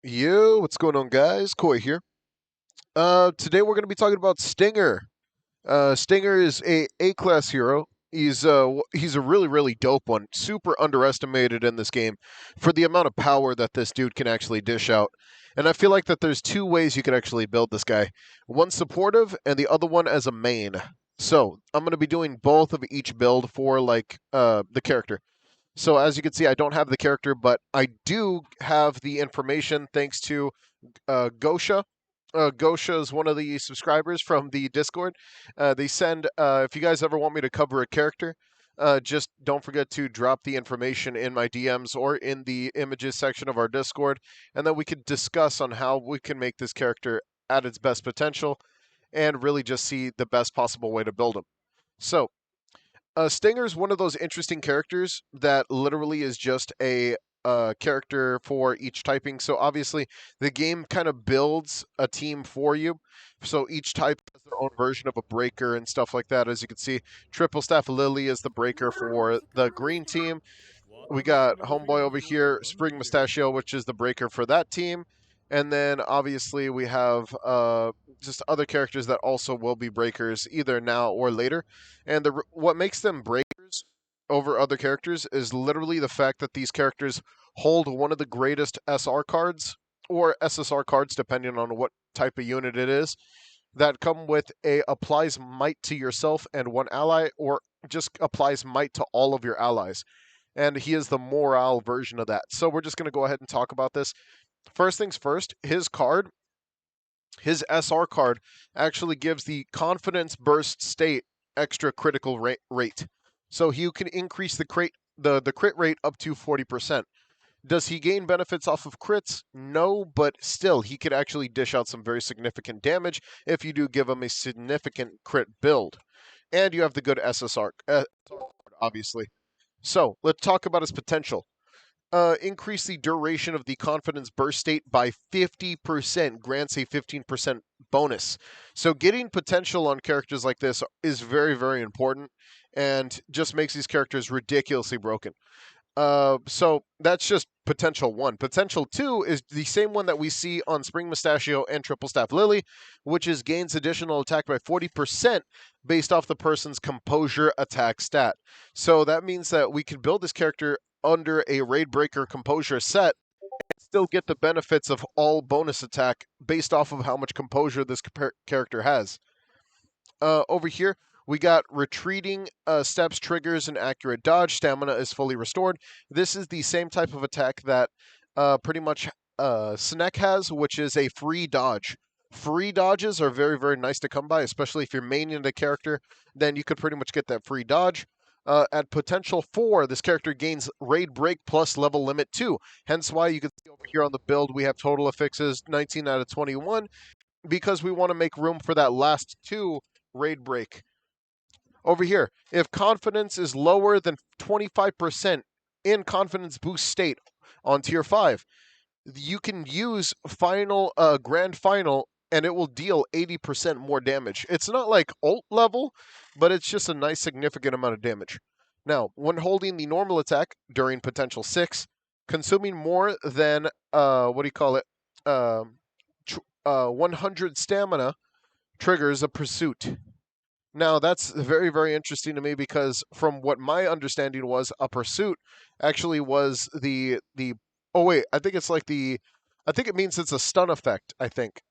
Yo, what's going on, guys? Koi here. Today we're going to be talking about Stinger. Stinger is a A-class hero. He's a really dope one. Super underestimated in this game for the amount of power that this dude can actually dish out. And I feel like that there's two ways you can actually build this guy. One supportive and the other one as a main. So I'm going to be doing both of each build for the character. So as you can see, I don't have the character, but I do have the information thanks to Gosha. Gosha is one of the subscribers from the Discord. They send, if you guys ever want me to cover a character, just don't forget to drop the information in my DMs or in the images section of our Discord, and then we can discuss on how we can make this character at its best potential and really just see the best possible way to build him. So, Stinger's one of those interesting characters that literally is just a character for each typing. So obviously, the game kind of builds a team for you. So each type has their own version of a breaker and stuff like that. As you can see, Triple Staff Lily is the breaker for the green team. We got Homeboy over here, Spring Mustachio, which is the breaker for that team. And then obviously we have just other characters that also will be breakers either now or later. And what makes them breakers over other characters is literally the fact that these characters hold one of the greatest SR cards or SSR cards, depending on what type of unit it is, that come with a applies might to yourself and one ally, or just applies might to all of your allies. And he is the morale version of that. So we're just going to go ahead and talk about this. First things first, his SR card, actually gives the confidence burst state extra critical rate. So you can increase the crit rate up to 40%. Does he gain benefits off of crits? No, but still, he could actually dish out some very significant damage if you do give him a significant crit build. And you have the good SSR, obviously. So let's talk about his potential. Increase the duration of the confidence burst state by 50%, grants a 15% bonus. So getting potential on characters like this is very important and just makes these characters ridiculously broken. So that's just potential one. Potential two is the same one that we see on Spring Mustachio and Triple Staff Lily, which is gains additional attack by 40% based off the person's composure attack stat. So that means that we can build this character under a Raid Breaker composure set and still get the benefits of all bonus attack based off of how much composure this character has. Over here, we got retreating steps, triggers, and accurate dodge. Stamina is fully restored. This is the same type of attack that pretty much Snek has, which is a free dodge. Free dodges are very nice to come by, especially if you're maining a character. Then you could pretty much get that free dodge. At potential 4, this character gains raid break plus level limit 2. Hence why you can see over here on the build we have total affixes 19 out of 21, because we want to make room for that last 2 raid break. Over here, if confidence is lower than 25% in confidence boost state on tier 5, you can use grand final and it will deal 80% more damage. It's not like ult level, but it's just a nice significant amount of damage. Now, when holding the normal attack during potential 6, consuming more than 100 stamina triggers a pursuit. Now, that's very interesting to me because from what my understanding was, a pursuit actually was the oh wait, I think it means it's a stun effect, I think.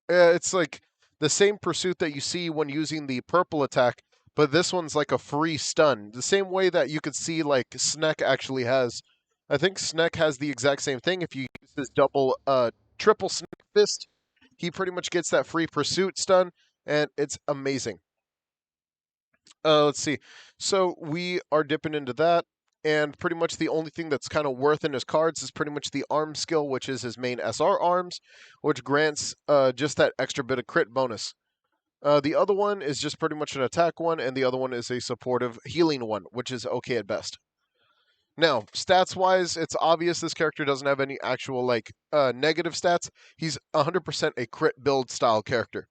It's like the same pursuit that you see when using the purple attack, but this one's like a free stun. The same way that you could see like Snek actually has. I think Snek has the exact same thing. If you use this triple Snek fist, he pretty much gets that free pursuit stun, and it's amazing. Let's see. So we are dipping into that, and pretty much the only thing that's kind of worth in his cards is pretty much the arm skill, which is his main SR arms, which grants just that extra bit of crit bonus. The other one is just pretty much an attack one, and the other one is a supportive healing one, which is okay at best. Now, stats-wise, it's obvious this character doesn't have any actual negative stats. He's 100% a crit build style character.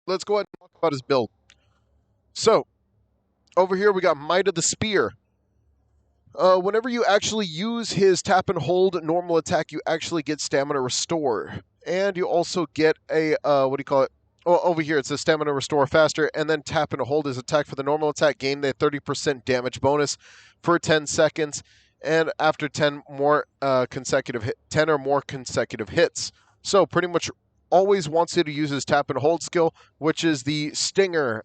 Let's go ahead and talk about his build. So, over here we got Might of the Spear. Whenever you actually use his tap and hold normal attack, you actually get stamina restore, and you also get a what do you call it? Oh, over here it says stamina restore faster, and then tap and hold his attack for the normal attack. Gain the 30% damage bonus for 10 seconds, and after 10 more consecutive 10 or more consecutive hits. So pretty much always wants you to use his tap and hold skill, which is the stinger.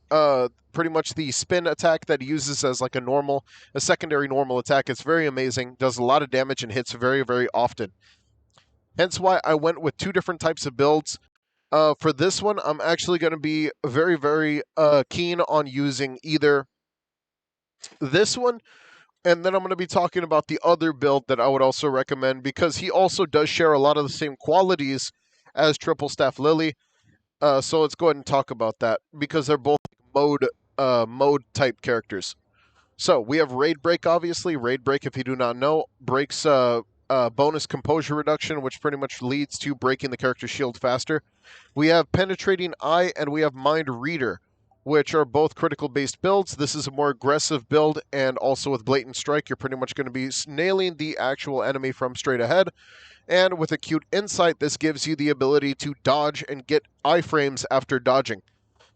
Pretty much the spin attack that he uses as like a secondary normal attack. It's very amazing, does a lot of damage and hits very, very often. Hence why I went with two different types of builds. For this one, I'm actually going to be very, very keen on using either this one, and then I'm going to be talking about the other build that I would also recommend because he also does share a lot of the same qualities as Triple Staff Lily. So let's go ahead and talk about that because they're both mode type characters. So we have Raid Break, obviously. Raid Break, if you do not know, breaks bonus composure reduction, which pretty much leads to breaking the character's shield faster. We have Penetrating Eye, and we have Mind Reader, which are both critical-based builds. This is a more aggressive build, and also with Blatant Strike, you're pretty much going to be nailing the actual enemy from straight ahead. And with Acute Insight, this gives you the ability to dodge and get iframes after dodging.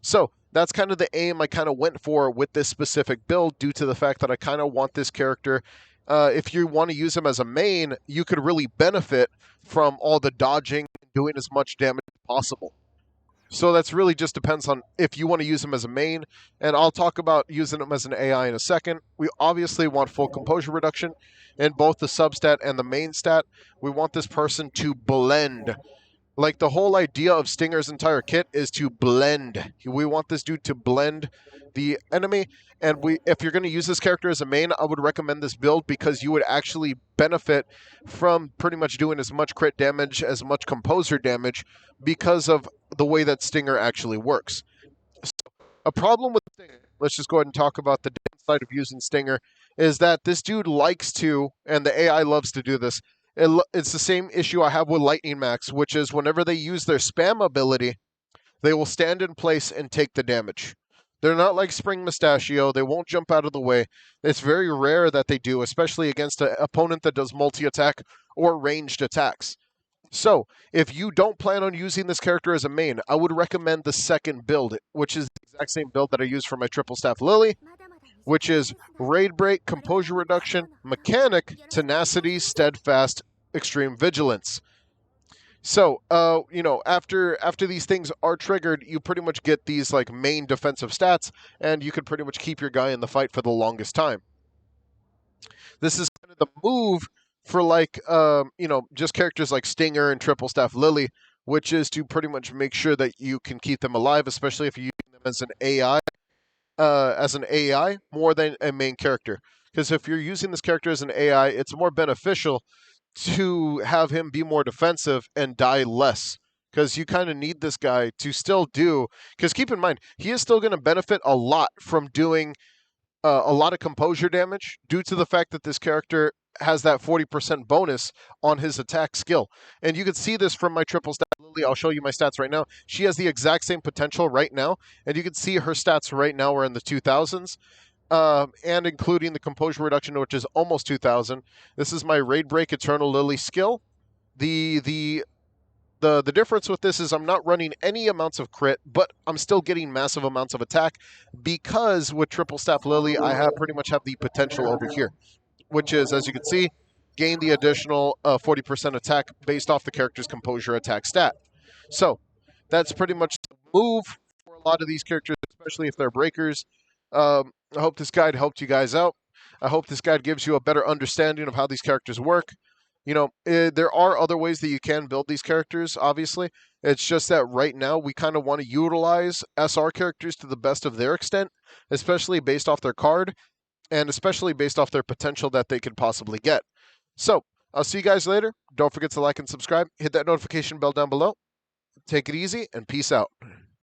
So that's kind of the aim I kind of went for with this specific build due to the fact that I kind of want this character. If you want to use him as a main, you could really benefit from all the dodging and doing as much damage as possible. So that's really just depends on if you want to use him as a main, and I'll talk about using him as an AI in a second. We obviously want full composure reduction in both the substat and the main stat. We want this person to blend. Like the whole idea of Stinger's entire kit is to blend. We want this dude to blend the enemy, and if you're going to use this character as a main, I would recommend this build because you would actually benefit from pretty much doing as much crit damage, as much composer damage, because of the way that Stinger actually works. So, a problem with Stinger, let's just go ahead and talk about the downside of using Stinger, is that this dude likes to, and the AI loves to do this, it's the same issue I have with Lightning Max, which is whenever they use their spam ability, they will stand in place and take the damage. They're not like Spring Mustachio. They won't jump out of the way. It's very rare that they do, especially against an opponent that does multi-attack or ranged attacks. So, if you don't plan on using this character as a main, I would recommend the second build, which is the exact same build that I use for my Triple Staff Lily, which is Raid Break, Composure Reduction, Mechanic, Tenacity, Steadfast, Extreme Vigilance. So, after these things are triggered, you pretty much get these like main defensive stats, and you can pretty much keep your guy in the fight for the longest time. This is kind of the move for like, just characters like Stinger and Triple Staff Lily, which is to pretty much make sure that you can keep them alive, especially if you're using them as an AI more than a main character. Because if you're using this character as an AI, it's more beneficial to have him be more defensive and die less. Because you kind of need this guy to still do. Because keep in mind, he is still going to benefit a lot from doing a lot of composure damage due to the fact that this character has that 40% bonus on his attack skill. And you can see this from my Triple Staff Lily. I'll show you my stats right now. She has the exact same potential right now, and you can see her stats right now are in the 2000s. And including the composure reduction, which is almost 2,000. This is my Raid Break Eternal Lily skill. The difference with this is I'm not running any amounts of crit, but I'm still getting massive amounts of attack because with Triple Staff Lily, I pretty much have the potential over here, which is, as you can see, gain the additional 40% attack based off the character's composure attack stat. So that's pretty much the move for a lot of these characters, especially if they're breakers. I hope this guide helped you guys out. I hope this guide gives you a better understanding of how these characters work. There are other ways that you can build these characters, obviously. It's just that right now we kind of want to utilize SR characters to the best of their extent, especially based off their card, and especially based off their potential that they could possibly get. So, I'll see you guys later. Don't forget to like and subscribe. Hit that notification bell down below. Take it easy, and peace out.